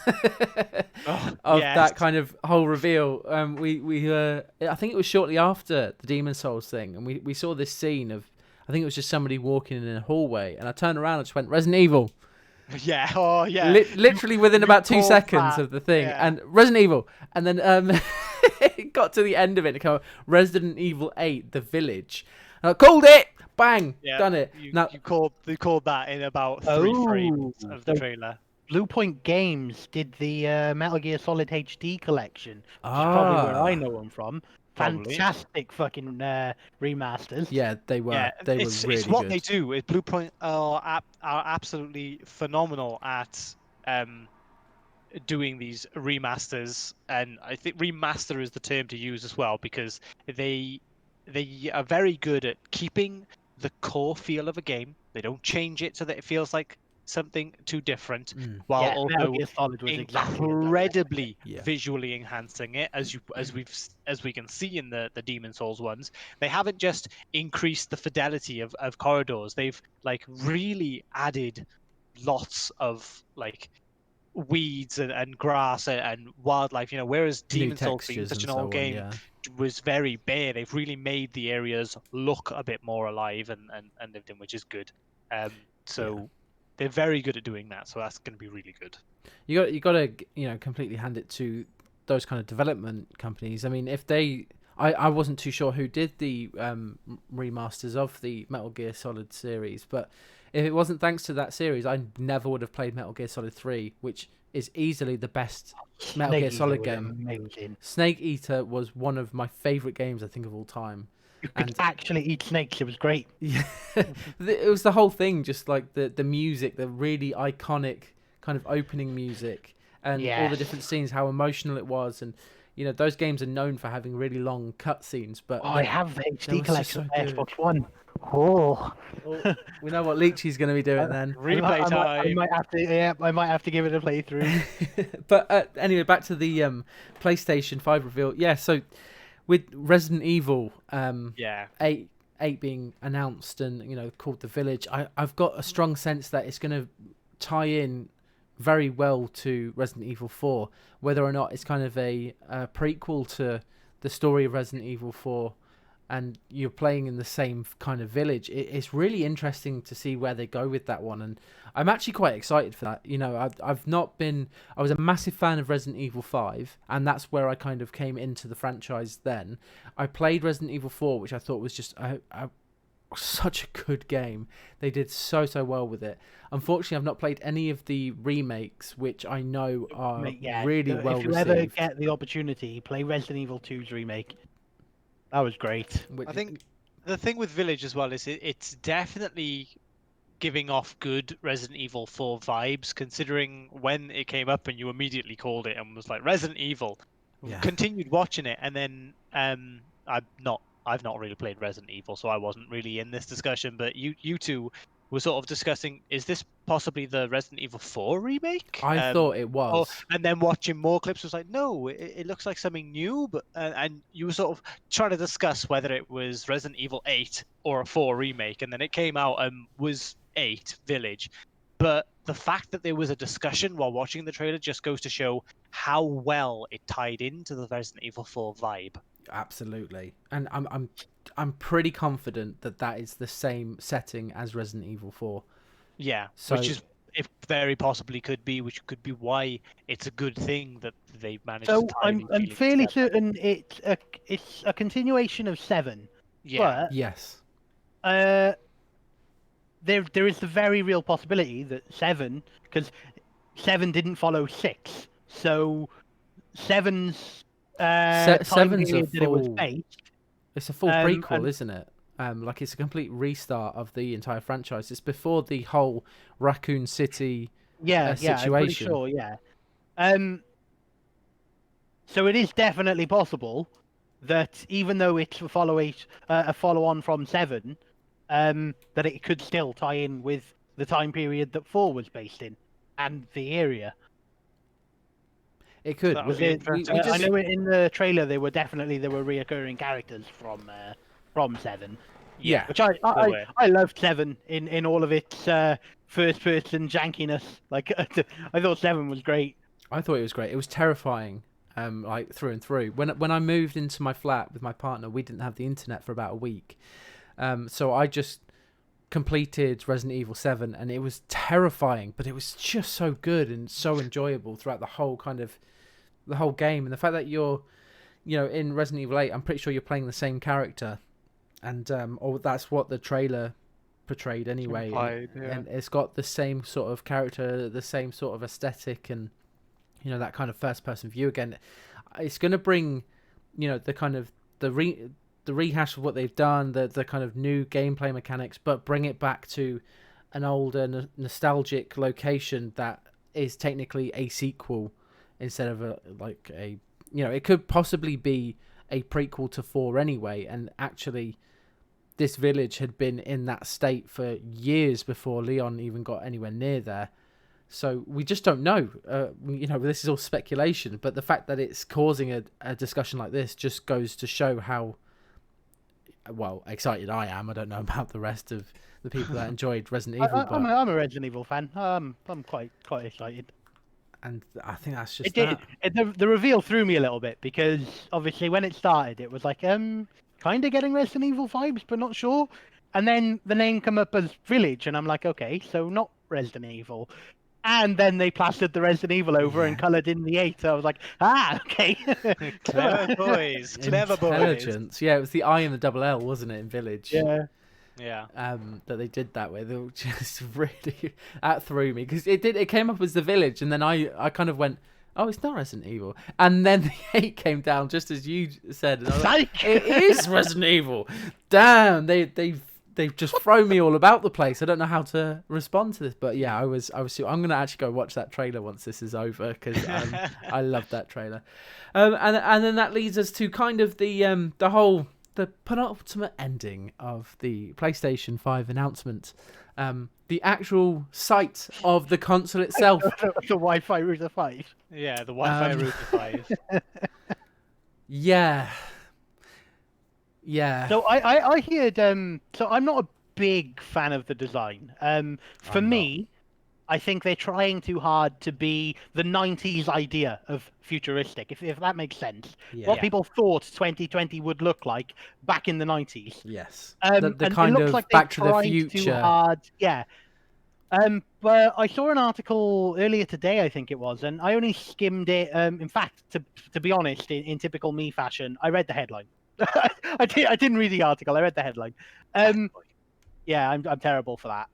of Yes. that kind of whole reveal. I think it was shortly after the Demon Souls thing, and we saw this scene of, I think it was just somebody walking in a hallway, and I turned around and just went, Resident Evil. Yeah. Oh yeah. Literally within about 2 called seconds that. of the thing, Yeah. and Resident Evil, and then it got to the end of it, and it came up, Resident Evil 8: The Village. And I called it, bang, Yeah, done it. You called that in about 3 frames of the so trailer. Blue Point Games did the Metal Gear Solid HD collection, which is probably where I know them from. Probably. Fantastic fucking remasters. Yeah, they were. Yeah, They were it's really what good. they do. Blue Point are absolutely phenomenal at doing these remasters, and I think remaster is the term to use as well, because they are very good at keeping the core feel of a game. They don't change it so that it feels like something too different, while Yeah, Metal also Gear Solid was exactly as I incredibly Yeah. visually enhancing it, as we can see in the Demon Souls ones. They haven't just increased the fidelity of corridors. They've like really added lots of like weeds and grass and wildlife, whereas New Demon Souls, being textures such and an so old on. game, Yeah. was very bare. They've really made the areas look a bit more alive and lived in, which is good. So they're very good at doing that, so that's going to be really good. You got to completely hand it to those kind of development companies. I mean, if they, I wasn't too sure who did the remasters of the Metal Gear Solid series, but if it wasn't thanks to that series, I never would have played Metal Gear Solid 3, which is easily the best Metal Gear Solid game. Amazing. Snake Eater was one of my favorite games, I think, of all time. You could actually eat snakes. It was great. Yeah, it was the whole thing, just like the music, the really iconic kind of opening music, and all the different scenes, how emotional it was, and those games are known for having really long cutscenes. But I have the they HD were collection so of good. Xbox One. Oh. We know what Leechy's going to be doing then. Replay time. I might have to. Yeah, I might have to give it a playthrough. But anyway, back to the PlayStation 5 reveal. Yeah, so with Resident Evil 8 being announced and called The Village, I've got a strong sense that it's going to tie in very well to Resident Evil 4, whether or not it's kind of a prequel to the story of Resident Evil 4 and you're playing in the same kind of village. It's really interesting to see where they go with that one, and I'm actually quite excited for that. I was a massive fan of Resident Evil 5, and that's where I kind of came into the franchise then. I played Resident Evil 4, which I thought was just a such a good game. They did so well with it. Unfortunately, I've not played any of the remakes, which I know are Mate, yeah, really well if you ever received. get the opportunity, play Resident Evil 2's remake. That was great. Which, I think the thing with Village as well is it's definitely giving off good Resident Evil 4 vibes, considering when it came up and you immediately called it and was like Resident Evil. Yeah. Continued watching it, and then I've not really played Resident Evil, so I wasn't really in this discussion. But you two were sort of discussing, is this possibly the Resident Evil 4 remake? I thought it was. And then watching more clips was like, no, it looks like something new. But and you were sort of trying to discuss whether it was Resident Evil 8 or a 4 remake, and then it came out and was 8 Village. But the fact that there was a discussion while watching the trailer just goes to show how well it tied into the Resident Evil 4 vibe. Absolutely, and I'm pretty confident that that is the same setting as Resident Evil 4. Yeah, So, which is it very possibly could be, which could be why it's a good thing that they managed So to tie I'm these feelings fairly together. certain it's a continuation of 7, Yeah, yes, but there is the very real possibility that 7, because 7 didn't follow 6, so 7's time Seven's a period that it was full. based. It's a full Um, prequel, and- isn't it? Like it's a complete restart of the entire franchise. It's before the whole Raccoon City Yeah, I'm pretty situation. sure. Yeah. So it is definitely possible that even though it's a follow-on from 7, that it could still tie in with the time period that 4 was based in and the area. It could. That would Was be it? interesting. I know in the trailer there were reoccurring characters from 7, Yeah. which there were. I loved 7 in all of its first-person jankiness. Like I thought 7 was great. I thought it was great. It was terrifying, like through and through. When I moved into my flat with my partner, we didn't have the internet for about a week, so I just completed Resident Evil 7, and it was terrifying, but it was just so good and so enjoyable throughout the whole game. And the fact that you're, in Resident Evil 8, I'm pretty sure you're playing the same character, and or that's what the trailer portrayed anyway. Implied, and, yeah. and it's got the same sort of character, the same sort of aesthetic, and that kind of first person view again. It's going to bring the kind of the rehash of what they've done, the kind of new gameplay mechanics, but bring it back to an older nostalgic location that is technically a sequel instead of it could possibly be a prequel to 4 anyway. And actually this village had been in that state for years before Leon even got anywhere near there. So we just don't know. This is all speculation, but the fact that it's causing a discussion like this just goes to show how excited I am. I don't know about the rest of the people that enjoyed Resident Evil, but I'm a Resident Evil fan. I'm quite excited. and I think that's just It did. The reveal threw me a little bit because obviously when it started, it was like kind of getting Resident Evil vibes, but not sure. And then the name come up as Village, and I'm like, okay, so not Resident Evil. And then they plastered the Resident Evil over and coloured in the 8. So I was like, okay. Clever boys, clever boys. Intelligence. Yeah, it was the I and the double L, wasn't it, in Village? Yeah. Yeah. That they did that with. They were just really that threw me because it came up as the Village, and then I kind of went, oh, it's not Resident Evil, and then the 8 came down just as you said, and I was like, it is Resident Evil. Damn, they've just thrown me all about the place. I don't know how to respond to this, but yeah, I was. I'm gonna actually go watch that trailer once this is over because I love that trailer. And then that leads us to kind of the penultimate ending of the PlayStation 5 announcement. The actual site of the console itself. The Wi-Fi router 5. Yeah, the Wi-Fi router 5. Yeah. Yeah. So I heard so I'm not a big fan of the design. For me, I think they're trying too hard to be the 90s idea of futuristic, if that makes sense. Yeah. What people thought 2020 would look like back in the 90s. Yes. The and kind it looks of like Back to the tried too Future. hard. Yeah. But I saw an article earlier today, I think it was, and I only skimmed it. In fact, to be honest, in typical me fashion, I read the headline. I didn't read the article. I read the headline. Yeah, I'm terrible for that.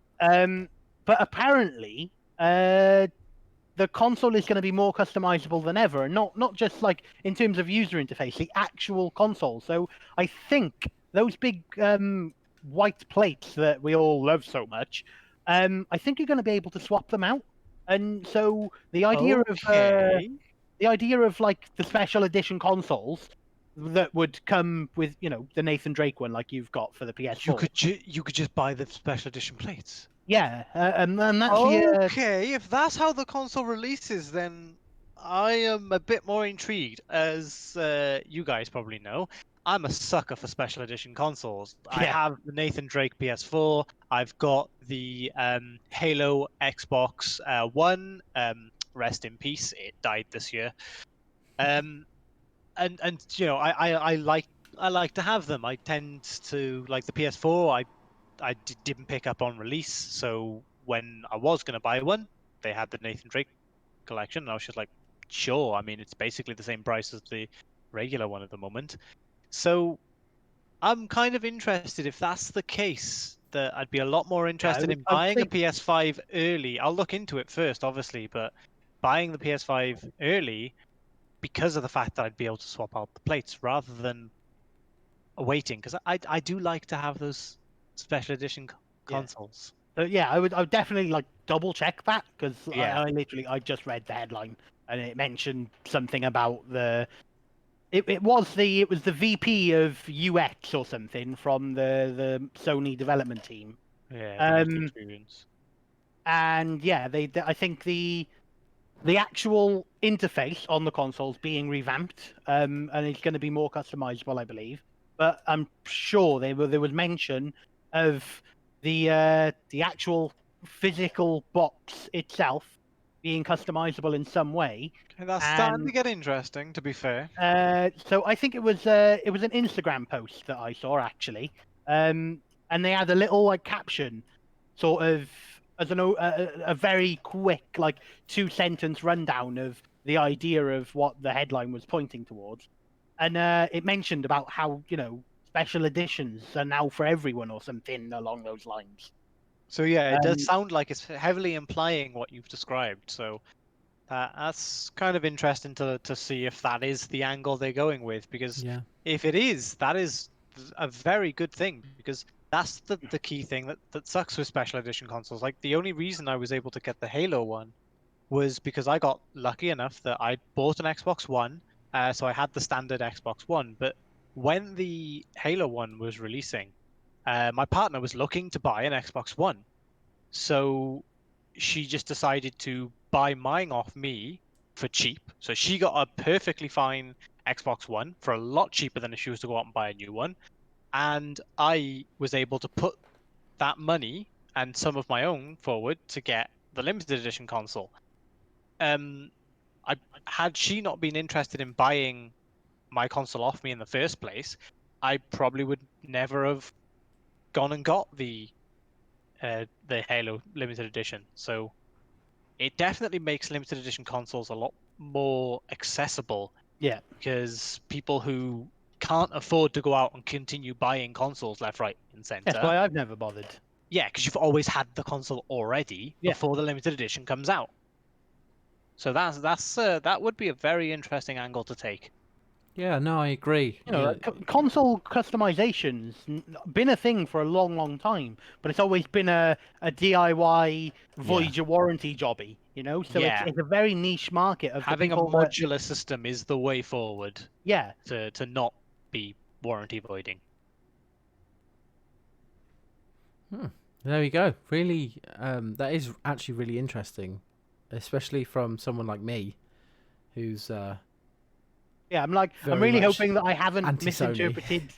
But apparently, the console is going to be more customizable than ever, and not just like in terms of user interface, the actual console. So I think those big white plates that we all love so much, I think you're going to be able to swap them out. And so Okay. the idea of like the special edition consoles that would come with, you know, the Nathan Drake one like you've got for the PS4. You could just buy the special edition plates. Yeah, and that's the Okay, if that's how the console releases, then I am a bit more intrigued. As you guys probably know, I'm a sucker for special edition consoles. I yeah. have the Nathan Drake PS4. I've got the Halo Xbox One. Rest in peace. It died this year. Um, and you know, I like to have them. I tend to like the PS4. Didn't pick up on release, so when I was going to buy one, they had the Nathan Drake collection, and I was just like, sure. I mean, it's basically the same price as the regular one at the moment. So I'm kind of interested if that's the case. That I'd be a lot more interested in I buying a think PS5 early. I'll look into it first, obviously, but buying the PS5 early because of the fact that I'd be able to swap out the plates rather than waiting, because I do like to have those special edition yeah. consoles. So yeah, I would definitely like double check that because Yeah. I just read the headline and it mentioned something about it was the VP of UX or something from the Sony development team. Yeah, the user Um experience. and yeah, I think the actual interface on the consoles being revamped, and it's going to be more customizable, I believe. But I'm sure there was mention of the actual physical box itself being customizable in some way. Okay, that's starting to And get interesting, to be fair. so I think it was an Instagram post that I saw actually, and they had a little like caption, sort of as a very quick like 2 sentence rundown of the idea of what the headline was pointing towards, and it mentioned about how, you know, special editions are now for everyone or something along those lines. So yeah, it does Um, sound like it's heavily implying what you've described. So that's kind of interesting to see if that is the angle they're going with. Because Yeah. if it is, that is a very good thing. Because that's the key thing that sucks with special edition consoles. Like the only reason I was able to get the Halo one was because I got lucky enough that I bought an Xbox One, so I had the standard Xbox One. But when the Halo one was releasing, my partner was looking to buy an Xbox One, so she just decided to buy mine off me for cheap. So she got a perfectly fine Xbox One for a lot cheaper than if she was to go out and buy a new one. And I was able to put that money and some of my own forward to get the limited edition console. um I Had she not been interested in buying my console off me in the first place, I probably would never have gone and got the Halo limited edition. So it definitely makes limited edition consoles a lot more accessible yeah, because people who can't afford to go out and continue buying consoles left, right, and that's center. why I've never bothered. Yeah, because you've always had the console already Yeah. before the limited edition comes out. So that would be a very interesting angle to take. Yeah, no, I agree. You know, like, console customizations been a thing for a long, long time, but it's always been a DIY void your warranty jobby. You know, so Yeah, it's a very niche market of the having a people that modular system is the way forward yeah. to not be warranty voiding. There we go. Really, that is actually really interesting, especially from someone like me, who's Yeah, I'm very really much hoping that I haven't anti-Sony. misinterpreted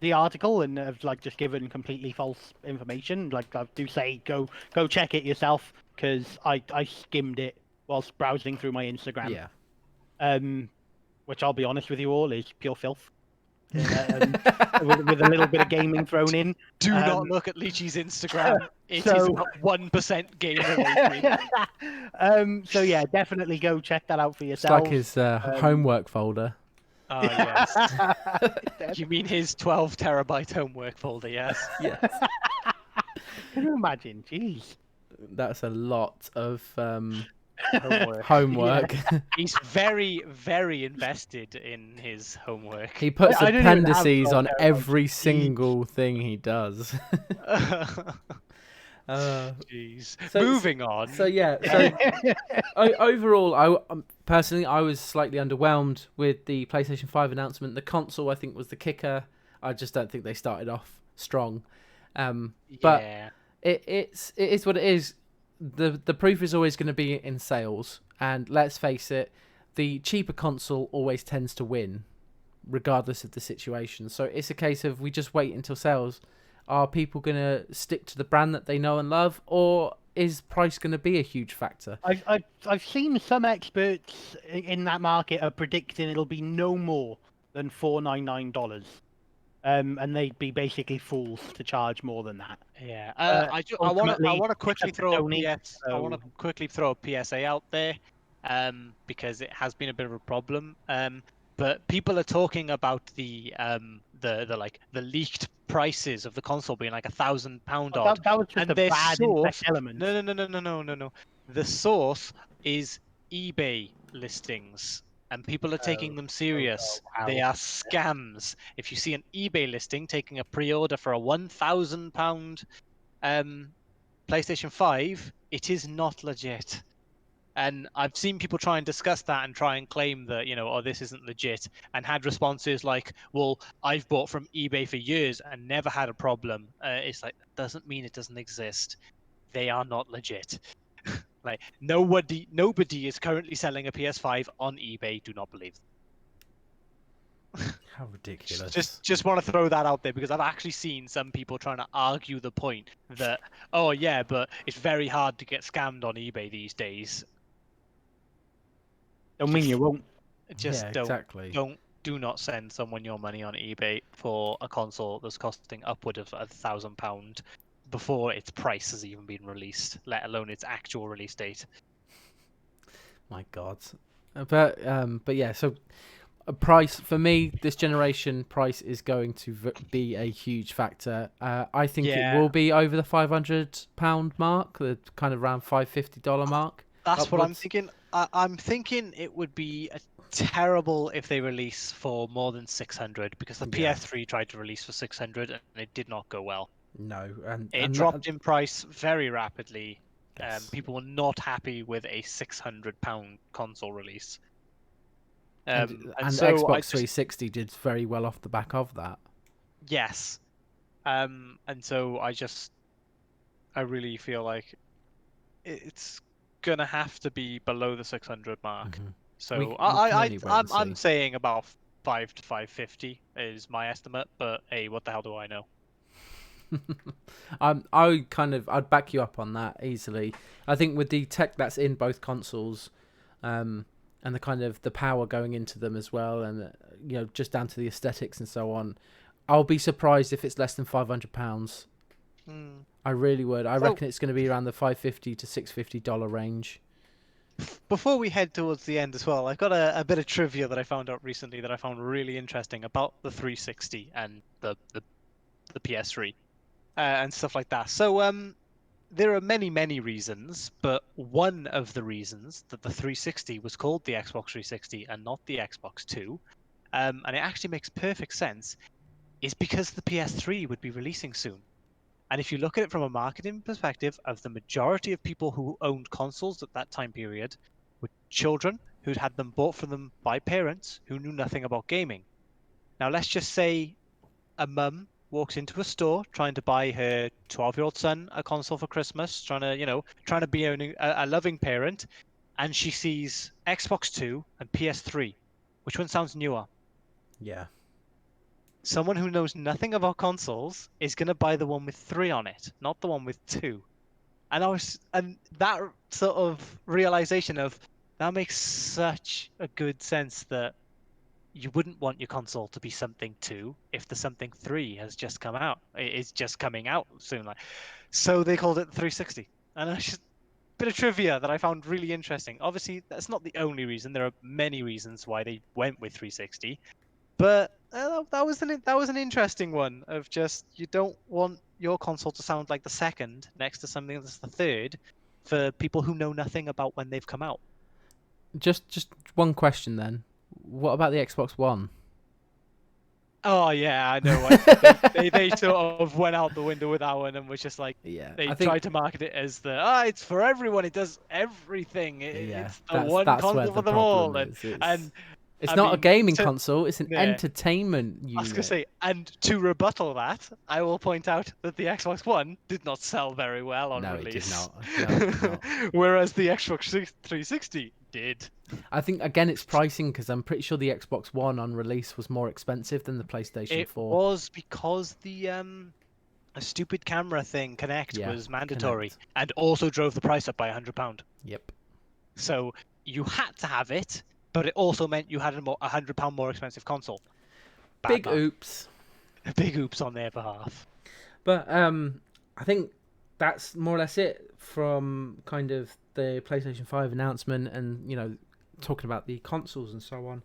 the article and have like just given completely false information. Like I do say, go check it yourself because I skimmed it whilst browsing through my Instagram. Yeah. Which I'll be honest with you all is pure filth. With a little bit of gaming thrown in. Do not look at Leechy's Instagram. It is so- not 1% game related. So yeah, definitely go check that out for It's yourself. like his homework folder. Oh yes. Dead. You mean his 12 terabyte homework folder? Yes. Yes, Can you imagine? Jeez. that's a lot of Homework. homework. He's very, very invested in his homework. He puts I don't even have appendices 12 on terabytes. every Jeez. single thing he does. Uh, Jeez. so Moving on. so yeah, so overall, personally I was slightly underwhelmed with the PlayStation 5 announcement. The console, I think, was the kicker. I just don't think they started off strong. But Yeah. it is what it is. The proof is always going to be in sales, and let's face it, the cheaper console always tends to win, regardless of the situation. So it's a case of we just wait until sales. Are people going to stick to the brand that they know and love, or is price going to be a huge factor? I've seen some experts in that market are predicting it'll be no more than $499. And they'd be basically fools to charge more than that. Yeah. I Ultimately, want to it's quickly up to throw a Sony, I want to so quickly throw a PSA out there, because it has been a bit of a problem. But people are talking about the like the leaked prices of the console being like £1,000 odd, that was just and a their bad insect source. element. No. The source is eBay listings, and people are taking them serious. They Wow. are scams. If you see an eBay listing taking a pre-order for a £1,000 PlayStation 5, it is not legit. And I've seen people try and discuss that and try and claim that, oh, this isn't legit, and had responses like, well, I've bought from eBay for years and never had a problem. It's like, that doesn't mean it doesn't exist. They are not legit. Like, nobody is currently selling a PS5 on eBay. Do not believe them. How ridiculous! Just want to throw that out there, because I've actually seen some people trying to argue the point that, oh yeah, but it's very hard to get scammed on eBay these days. Don't mean you won't. Just Yeah, exactly. do not send someone your money on eBay for a console that's costing upward of £1,000 before its price has even been released, let alone its actual release date. My God. But yeah. So a price for me, this generation price is going to be a huge factor. I think it Yeah. will be over the £500 mark, the kind of around $550 mark. That's what I'm upwards. thinking. I'm thinking it would be terrible if they release for more than 600, because the Yeah. PS3 tried to release for 600 and it did not go well. No, and It dropped in price very rapidly. yes. People were not happy with a £600 console release. And So Xbox 360 did very well off the back of that. yes. And so I really feel like it's gonna have to be below the 600 mark. Mhm. So We can only wait and I'm see. saying about 5 to 550 is my estimate, but hey, what the hell do I know? I'd back you up on that easily. I think with the tech that's in both consoles, and the kind of the power going into them as well, and just down to the aesthetics and so on, I'll be surprised if it's less than £500. I really would. I reckon it's going to be around the $550 to $650 range. Before we head towards the end as well, I've got a bit of trivia that I found out recently that I found really interesting about the 360 and the PS3, and stuff like that. So there are many reasons, but one of the reasons that the 360 was called the Xbox 360 and not the Xbox 2, and it actually makes perfect sense, is because the PS3 would be releasing soon. And if you look at it from a marketing perspective, of the majority of people who owned consoles at that time period were children who'd had them bought for them by parents who knew nothing about gaming. Now, let's just say a mum walks into a store trying to buy her 12-year-old son a console for Christmas, trying to be a loving parent, and she sees Xbox 2 and PS3. Which one sounds newer? Yeah. Someone who knows nothing about consoles is going to buy the one with 3 on it, not the one with 2. And that sort of realization of that makes such a good sense, that you wouldn't want your console to be something 2 if the something 3 has just come out. It is just coming out soon. So they called it the 360. And it's just a bit of trivia that I found really interesting. Obviously, that's not the only reason. There are many reasons why they went with 360. But that was an interesting one of just you don't want your console to sound like the second next to something that's the third for people who know nothing about when they've come out. Just one question then. What about the Xbox One? Oh yeah, I know. They sort of went out the window with that one and was just like Yeah, they I think tried to market it as it's for everyone. It does everything. yeah, It's the one that's where console the for them all. problem is. And It's I not a mean, gaming console. It's an yeah. entertainment I was gonna unit. say, and to rebuttal that, I will point out that the Xbox One did not sell very well on No, it did release. not. No, it did not. Whereas the Xbox 360 did. I think again it's pricing because I'm pretty sure the Xbox One on release was more expensive than the PlayStation It 4. was because the a stupid camera thing Connect Yeah, was mandatory Connect. and also drove the price up by £100. Yep. So you had to have it, but it also meant you had a £100 more expensive console. Big oops. Big oops on their behalf. But I think that's more or less it from kind of the PlayStation 5 announcement and, you know, talking about the consoles and so on.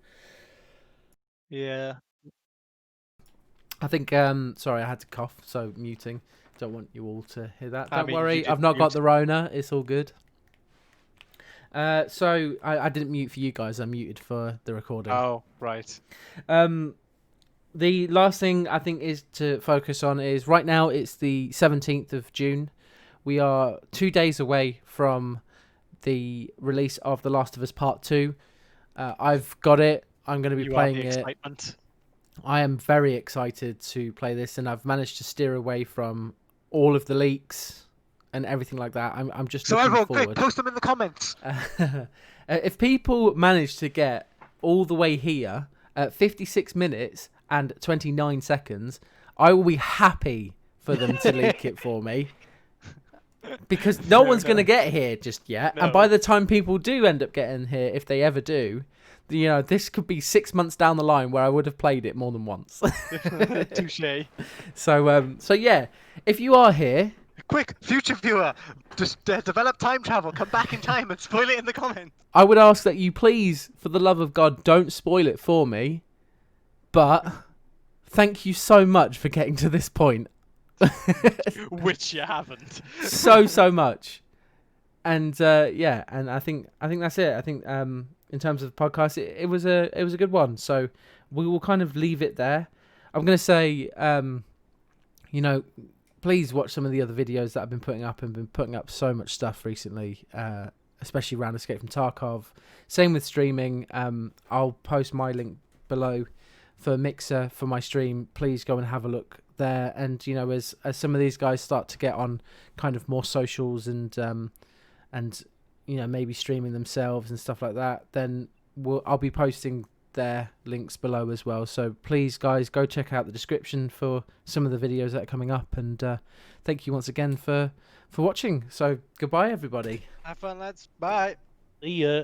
Yeah. I think, sorry, I had to cough, so muting. Don't want you all to hear that. I Don't mean, worry, you did I've not got mute. the Rona. It's all good. So I didn't mute for you guys. I muted for the recording. Oh, right. The last thing I think is to focus on is right now it's the 17th of June. We are 2 days away from the release of The Last of Us Part 2. I've got it. I'm going to be playing it. Excitement. I am very excited to play this, and I've managed to steer away from all of the leaks and everything like that. I'm just looking everyone, forward. quick, post them in the comments. If people manage to get all the way here at 56 minutes and 29 seconds, I will be happy for them to leak it for me. Because no one's going to get here just yet. No. And by the time people do end up getting here, if they ever do, you know, this could be 6 months down the line where I would have played it more than once. Touche. So yeah, if you are here, Quick, future viewer, just develop time travel, come back in time and spoil it in the comments. I would ask that you please, for the love of God, don't spoil it for me. But thank you so much for getting to this point. Which you haven't. so much. And yeah, and I think that's it. I think in terms of the podcast, it was a good one. So we will kind of leave it there. I'm gonna say, you know, please watch some of the other videos that I've been putting up, and been putting up so much stuff recently, especially around Escape from Tarkov. Same with streaming. I'll post my link below for Mixer for my stream. Please go and have a look there. And you know, as some of these guys start to get on kind of more socials and you know, maybe streaming themselves and stuff like that, then I'll be posting their links below as well. So please, guys, go check out the description for some of the videos that are coming up. And thank you once again for watching. So goodbye, everybody. Have fun, lads. Bye. See ya.